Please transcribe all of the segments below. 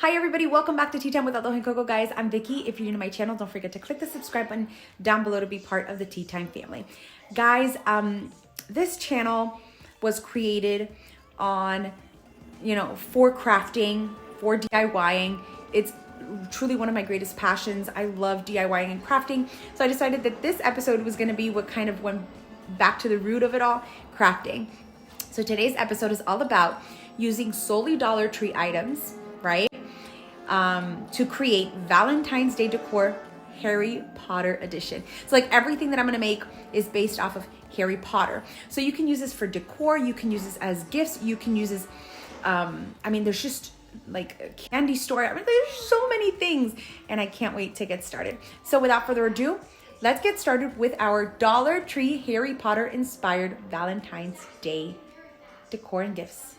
Hi everybody, welcome back to Tea Time with Aloha and Coco, guys. I'm Vicky. If you're new to my channel, don't forget to click the subscribe button down below to be part of the Tea Time family. Guys, this channel was created on, for crafting, for DIYing. It's truly one of my greatest passions. I love DIYing and crafting. So I decided that this episode was gonna be what kind of went back to the root of it all, crafting. So today's episode is all about using solely Dollar Tree items, right? To create Valentine's Day decor Harry Potter edition. So like everything that I'm gonna make is based off of Harry Potter. So you can use this for decor, you can use this as gifts, you can use this, there's just like a candy store. There's so many things and I can't wait to get started. So without further ado, let's get started with our Dollar Tree Harry Potter inspired Valentine's Day decor and gifts.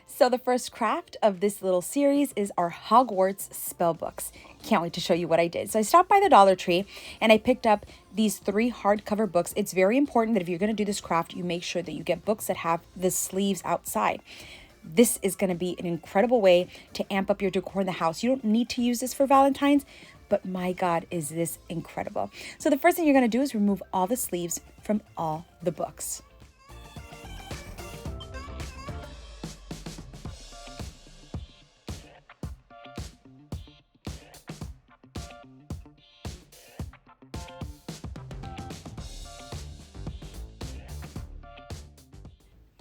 So the first craft of this little series is our Hogwarts spell books. Can't wait to show you what I did. So I stopped by the Dollar Tree and I picked up these 3 hardcover books. It's very important that if you're going to do this craft, you make sure that you get books that have the sleeves outside. This is going to be an incredible way to amp up your decor in the house. You don't need to use this for Valentine's, but my God, is this incredible. So the first thing you're going to do is remove all the sleeves from all the books.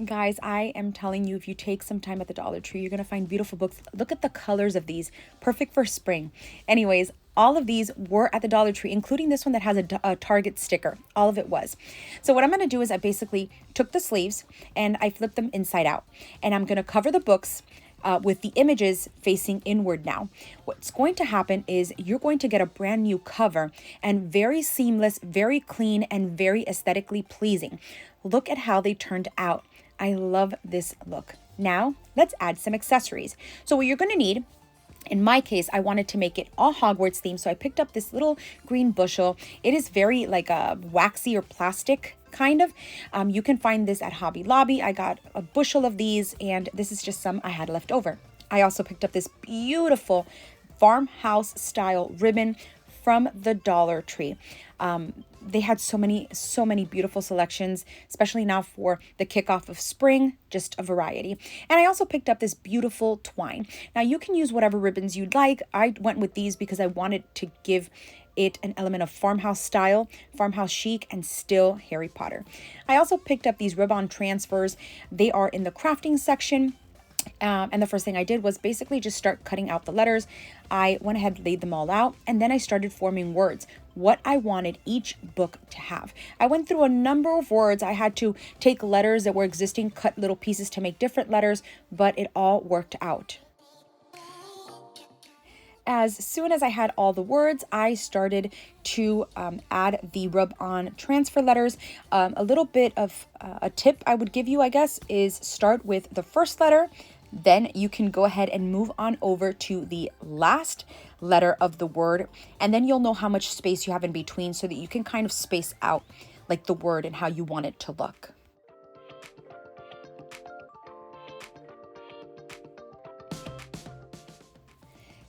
Guys, I am telling you, if you take some time at the Dollar Tree, you're going to find beautiful books. Look at the colors of these. Perfect for spring. Anyways, all of these were at the Dollar Tree, including this one that has a Target sticker. All of it was. So what I'm going to do is I basically took the sleeves and I flipped them inside out. And I'm going to cover the books with the images facing inward now. What's going to happen is you're going to get a brand new cover and very seamless, very clean, and very aesthetically pleasing. Look at how they turned out. I love this look. Now, let's add some accessories. So what you're going to need, in my case, I wanted to make it all Hogwarts themed, so I picked up this little green bushel. It is very like a waxy or plastic kind of. You can find this at Hobby Lobby. I got a bushel of these, and this is just some I had left over. I also picked up this beautiful farmhouse style ribbon from the Dollar Tree. They had so many beautiful selections, especially now for the kickoff of spring, just a variety. And I also picked up this beautiful twine. Now you can use whatever ribbons you'd like. I went with these because I wanted to give it an element of farmhouse style, farmhouse chic, and still Harry Potter. I also picked up these ribbon transfers. They are in the crafting section. And the first thing I did was basically just start cutting out the letters. I went ahead, laid them all out, and then I started forming words, what I wanted each book to have. I went through a number of words. I had to take letters that were existing, cut little pieces to make different letters, but it all worked out. As soon as I had all the words, I started to add the rub-on transfer letters. A little bit of a tip I would give you, I guess, is start with the first letter. Then you can go ahead and move on over to the last letter of the word. And then you'll know how much space you have in between so that you can kind of space out like the word and how you want it to look.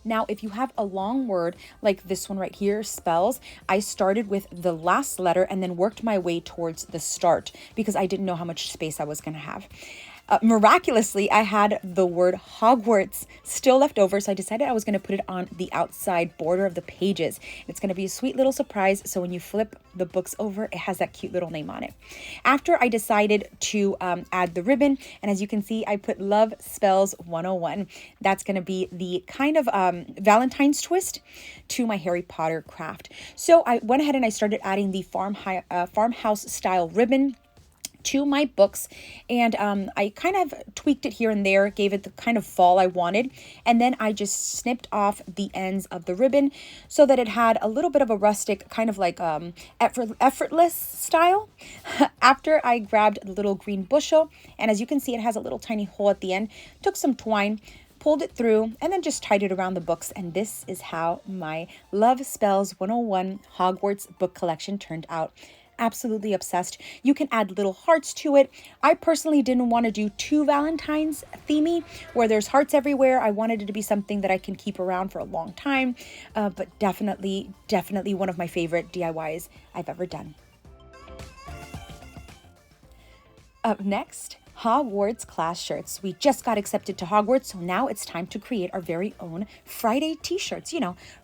Now, if you have a long word like this one right here, spells, I started with the last letter and then worked my way towards the start because I didn't know how much space I was going to have. Miraculously, I had the word Hogwarts still left over, so I decided I was going to put it on the outside border of the pages. It's going to be a sweet little surprise, so when you flip the books over, it has that cute little name on it. After I decided to add the ribbon, and as you can see, I put Love Spells 101. That's going to be the kind of Valentine's twist to my Harry Potter craft. So I went ahead and I started adding the farmhouse style ribbon to my books, and I kind of tweaked it here and there, gave it the kind of fall I wanted, and then I just snipped off the ends of the ribbon so that it had a little bit of a rustic kind of like effortless style. After I grabbed the little green bushel, and as you can see, it has a little tiny hole at the end, took some twine, pulled it through, and then just tied it around the books, and this is how my Love Spells 101 Hogwarts book collection turned out. absolutely obsessed. You can add little hearts to it. I personally didn't want to do too Valentine's themey where there's hearts everywhere. I wanted it to be something that I can keep around for a long time, but definitely one of my favorite DIYs I've ever done. Up next, Hogwarts class shirts. We just got accepted to Hogwarts, so now it's time to create our very own Friday t-shirts,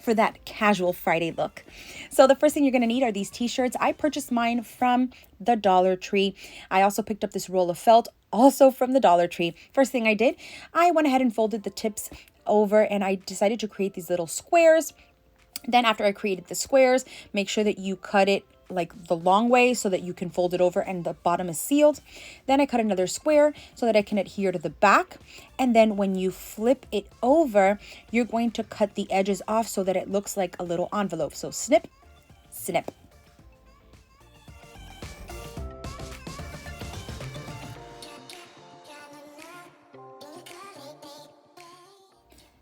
for that casual Friday look. So the first thing you're going to need are these t-shirts. I purchased mine from the Dollar Tree. I also picked up this roll of felt, also from the Dollar Tree. First thing I did, I went ahead and folded the tips over, and I decided to create these little squares. Then after I created the squares, make sure that you cut it like the long way so that you can fold it over and the bottom is sealed. Then I cut another square so that I can adhere to the back. And then when you flip it over, you're going to cut the edges off so that it looks like a little envelope. So snip, snip.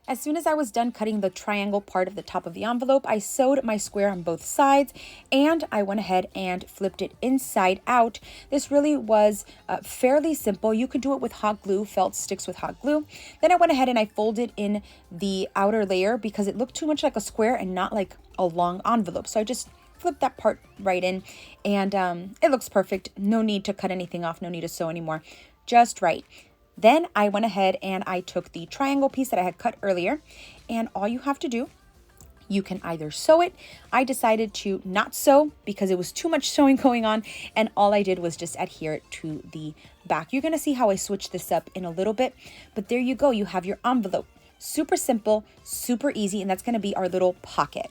As soon as I was done cutting the triangle part of the top of the envelope, I sewed my square on both sides and I went ahead and flipped it inside out. This really was fairly simple. You could do it with hot glue. Felt sticks with hot glue. Then I went ahead and I folded in the outer layer because it looked too much like a square and not like a long envelope. So I just flipped that part right in and it looks perfect. No need to cut anything off. No need to sew anymore. Just right. Then I went ahead and I took the triangle piece that I had cut earlier, and all you have to do, you can either sew it. I decided to not sew because it was too much sewing going on, and all I did was just adhere it to the back. You're going to see how I switch this up in a little bit, but there you go. You have your envelope. Super simple, super easy, and that's going to be our little pocket.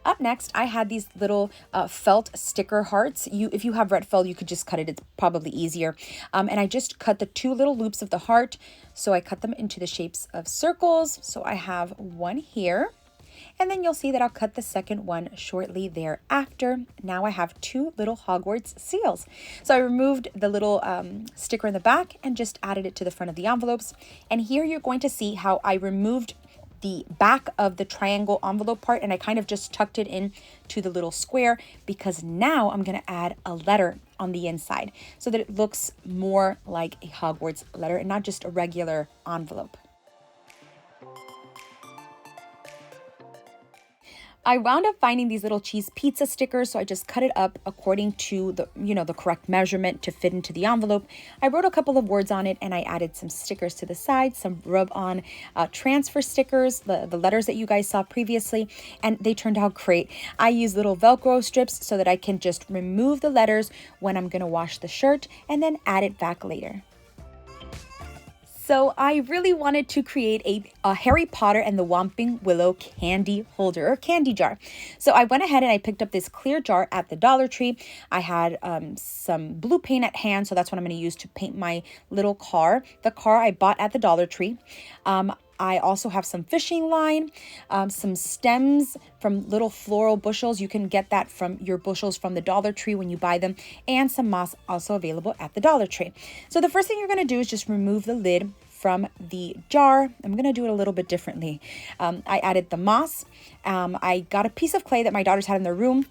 Up next, I had these little felt sticker hearts. If you have red felt, you could just cut it. It's probably easier. And I just cut the two little loops of the heart. So I cut them into the shapes of circles. So I have one here. And then you'll see that I'll cut the second one shortly thereafter. Now I have two little Hogwarts seals. So I removed the little sticker in the back and just added it to the front of the envelopes. And here you're going to see how I removed the back of the triangle envelope part and I kind of just tucked it in to the little square because now I'm going to add a letter on the inside so that it looks more like a Hogwarts letter and not just a regular envelope. I wound up finding these little cheese pizza stickers, so I just cut it up according to the correct measurement to fit into the envelope. I wrote a couple of words on it and I added some stickers to the side, some rub-on transfer stickers, the letters that you guys saw previously, and they turned out great. I use little Velcro strips so that I can just remove the letters when I'm going to wash the shirt and then add it back later. So I really wanted to create a Harry Potter and the Whomping Willow candy holder or candy jar. So I went ahead and I picked up this clear jar at the Dollar Tree. I had some blue paint at hand, so that's what I'm going to use to paint my little car. The car I bought at the Dollar Tree. I also have some fishing line, some stems from little floral bushels. You can get that from your bushels from the Dollar Tree when you buy them, and some moss also available at the Dollar Tree. So the first thing you're going to do is just remove the lid from the jar. I'm going to do it a little bit differently. I added the moss. I got a piece of clay that my daughters had in their room,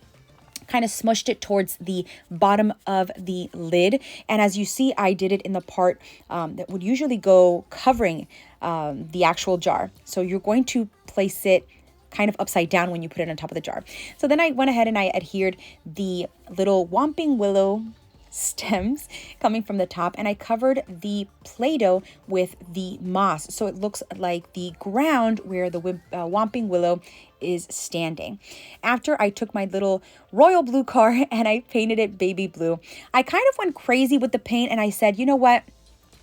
kind of smushed it towards the bottom of the lid. And as you see, I did it in the part that would usually go covering the actual jar. So you're going to place it kind of upside down when you put it on top of the jar. So then I went ahead and I adhered the little Whomping Willow stems coming from the top, and I covered the Play-Doh with the moss so it looks like the ground where the Whomping Willow is standing. After I took my little royal blue car and I painted it baby blue. I kind of went crazy with the paint and I said, you know what?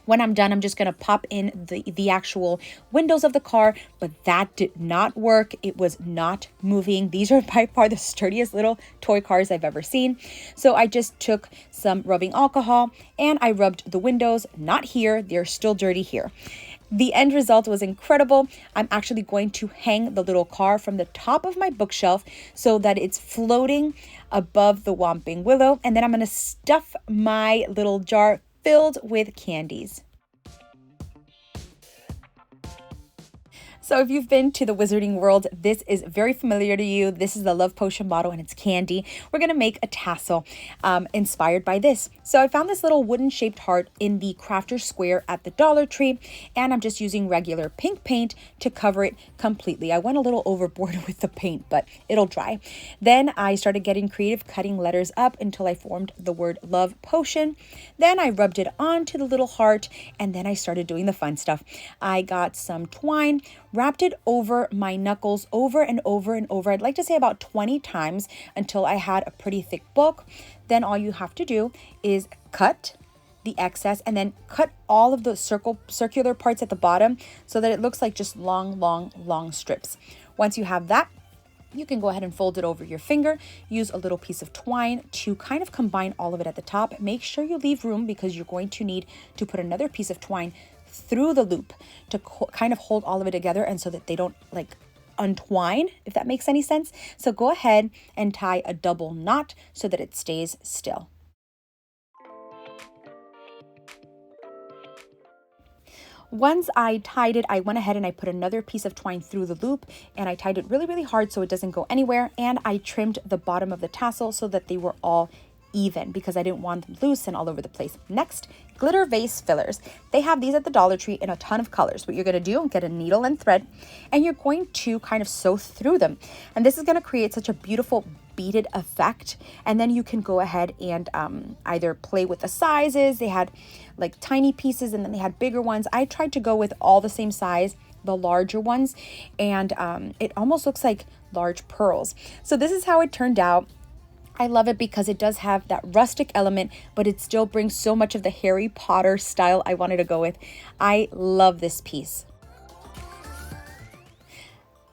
When I'm done, I'm just going to pop in the actual windows of the car, but that did not work. It was not moving. These are by far the sturdiest little toy cars I've ever seen. So I just took some rubbing alcohol and I rubbed the windows, not here. They're still dirty here. The end result was incredible. I'm actually going to hang the little car from the top of my bookshelf so that it's floating above the Whomping Willow. And then I'm going to stuff my little jar filled with candies. So if you've been to the Wizarding World, this is very familiar to you. This is the Love Potion bottle and it's candy. We're going to make a tassel inspired by this. So I found this little wooden shaped heart in the crafter square at the Dollar Tree, and I'm just using regular pink paint to cover it completely. I went a little overboard with the paint, but it'll dry. Then I started getting creative, cutting letters up until I formed the word Love Potion. Then I rubbed it onto the little heart, and then I started doing the fun stuff. I got some twine, wrapped it over my knuckles over and over and over. I'd like to say about 20 times until I had a pretty thick bulk. Then all you have to do is cut the excess and then cut all of the circular parts at the bottom so that it looks like just long strips. Once you have that, you can go ahead and fold it over your finger. Use a little piece of twine to kind of combine all of it at the top. Make sure you leave room because you're going to need to put another piece of twine through the loop to kind of hold all of it together, and so that they don't like untwine, if that makes any sense. So go ahead and tie a double knot so that it stays still. Once I tied it, I went ahead and I put another piece of twine through the loop, and I tied it really hard so it doesn't go anywhere, and I trimmed the bottom of the tassel so that they were all even because I didn't want them loose and all over the place. Next, glitter vase fillers. They have these at the Dollar Tree in a ton of colors. What you're going to do, get a needle and thread, and you're going to kind of sew through them. And this is going to create such a beautiful beaded effect. And then you can go ahead and either play with the sizes. They had like tiny pieces and then they had bigger ones. I tried to go with all the same size, the larger ones, and it almost looks like large pearls. So this is how it turned out. I love it because it does have that rustic element, but it still brings so much of the Harry Potter style I wanted to go with. I love this piece.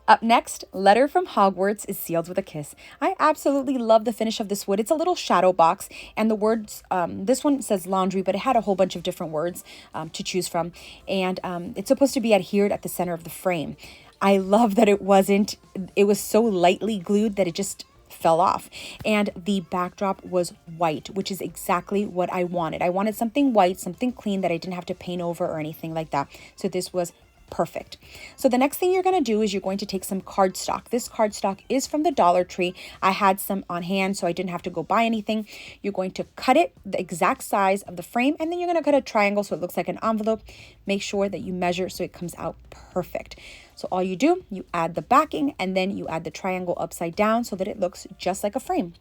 Up next, Letter from Hogwarts is sealed with a kiss. I absolutely love the finish of this wood. It's a little shadow box, and the words, this one says laundry, but it had a whole bunch of different words to choose from. And it's supposed to be adhered at the center of the frame. I love that it was so lightly glued that it just fell off, and the backdrop was white, which is exactly what I wanted. I wanted something white, something clean that I didn't have to paint over or anything like that. So this was perfect. So the next thing you're going to do is you're going to take some cardstock. This cardstock is from the Dollar Tree. I had some on hand, so I didn't have to go buy anything. You're going to cut it the exact size of the frame, and then you're going to cut a triangle so it looks like an envelope. Make sure that you measure so it comes out perfect. So all you do, you add the backing, and then you add the triangle upside down so that it looks just like a frame.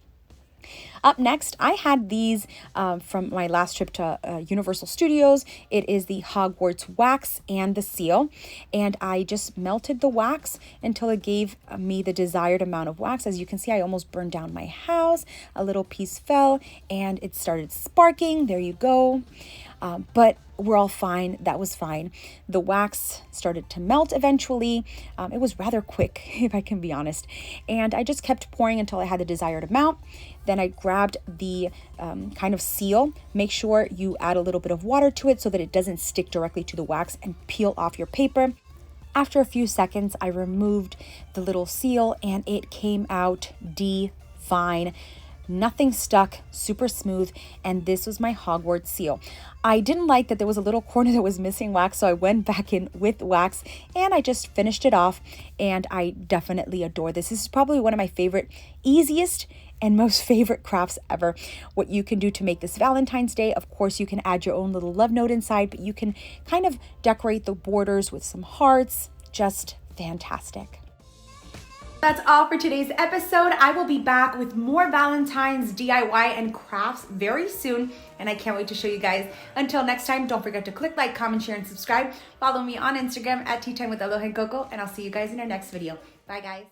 Up next, I had these from my last trip to Universal Studios. It is the Hogwarts wax and the seal. And I just melted the wax until it gave me the desired amount of wax. As you can see, I almost burned down my house. A little piece fell and it started sparking. There you go. But we're all fine. That was fine. The wax started to melt eventually. It was rather quick, if I can be honest. And I just kept pouring until I had the desired amount. Then I grabbed the kind of seal. Make sure you add a little bit of water to it so that it doesn't stick directly to the wax and peel off your paper. After a few seconds, I removed the little seal and it came out fine. Nothing stuck, super smooth, and this was my Hogwarts seal. I didn't like that there was a little corner that was missing wax, so I went back in with wax and I just finished it off, and I definitely adore this. This is probably one of my favorite, easiest, and most favorite crafts ever. What you can do to make this Valentine's Day, of course, you can add your own little love note inside, but you can kind of decorate the borders with some hearts. Just fantastic. That's all for today's episode. I will be back with more Valentine's DIY and crafts very soon, and I can't wait to show you guys. Until next time, don't forget to click like, comment, share, and subscribe. Follow me on Instagram at Tea Time with Aloha and Coco, and I'll see you guys in our next video. Bye, guys.